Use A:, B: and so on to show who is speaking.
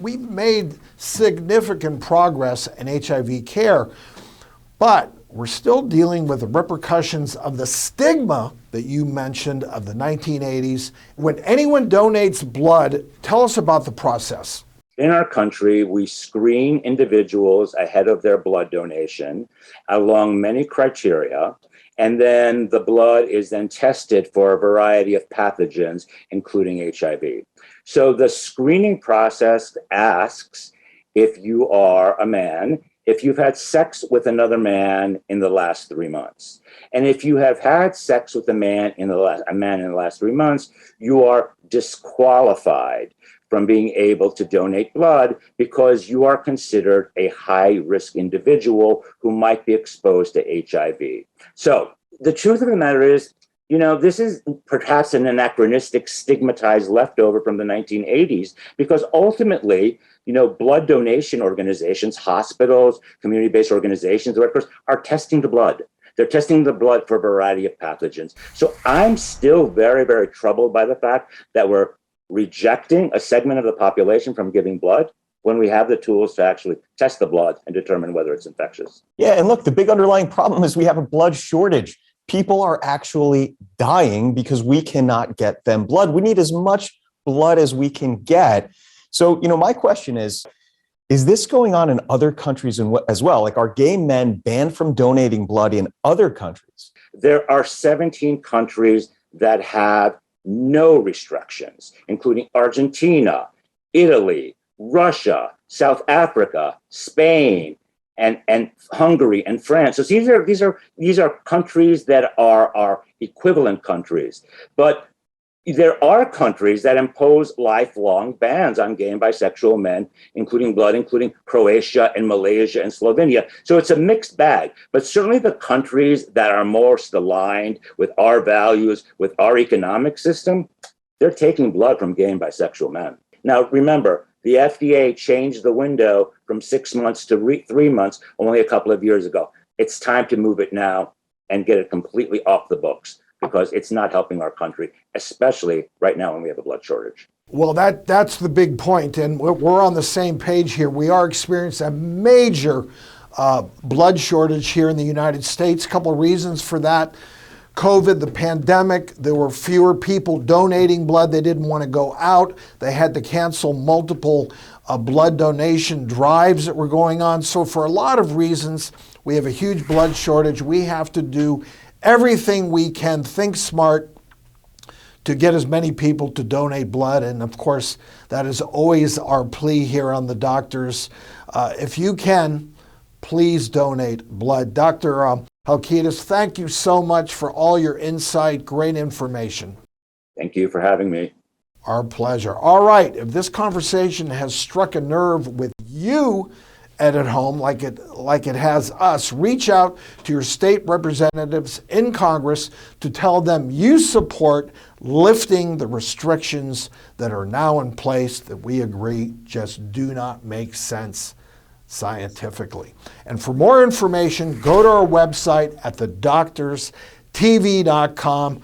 A: We've made significant progress in HIV care, but we're still dealing with the repercussions of the stigma that you mentioned of the 1980s. When anyone donates blood, tell us about the process.
B: In our country, we screen individuals ahead of their blood donation along many criteria, and then the blood is then tested for a variety of pathogens, including HIV. So the screening process asks if you are a man, if you've had sex with another man in the last 3 months. And if you have had sex with a man in the last 3 months, you are disqualified from being able to donate blood because you are considered a high-risk individual who might be exposed to HIV. So the truth of the matter is, this is perhaps an anachronistic, stigmatized leftover from the 1980s, because ultimately, blood donation organizations, hospitals, community-based organizations, the Red Cross, are testing the blood. They're testing the blood for a variety of pathogens. So I'm still very, very troubled by the fact that we're rejecting a segment of the population from giving blood when we have the tools to actually test the blood and determine whether it's infectious.
C: Yeah, and look, the big underlying problem is we have a blood shortage. People are actually dying because we cannot get them blood. We need as much blood as we can get. So, my question is this going on in other countries as well? Like, are gay men banned from donating blood in other countries?
B: There are 17 countries that have no restrictions, including Argentina, Italy, Russia, South Africa, Spain, and Hungary and France. So these are countries that are equivalent countries. But there are countries that impose lifelong bans on gay and bisexual men, including Croatia and Malaysia and Slovenia. So it's a mixed bag. But certainly the countries that are most aligned with our values, with our economic system, they're taking blood from gay and bisexual men. Now, remember, the FDA changed the window from 6 months to 3 months only a couple of years ago. It's time to move it now and get it completely off the books, because it's not helping our country, especially right now when we have a blood shortage.
A: Well, that's the big point, and we're on the same page here. We are experiencing a major blood shortage here in the United States. A couple of reasons for that. COVID, the pandemic, there were fewer people donating blood. They didn't want to go out. They had to cancel multiple blood donation drives that were going on. So for a lot of reasons, we have a huge blood shortage. We have to do everything we can, think smart, to get as many people to donate blood. And of course, that is always our plea here on The Doctors. If you can, please donate blood. Dr. Halkitis, thank you so much for all your insight, great information.
B: Thank you for having me.
A: Our pleasure. All right, if this conversation has struck a nerve with you at home like it has us, reach out to your state representatives in Congress to tell them you support lifting the restrictions that are now in place that we agree just do not make sense scientifically. And for more information, go to our website at thedoctorstv.com.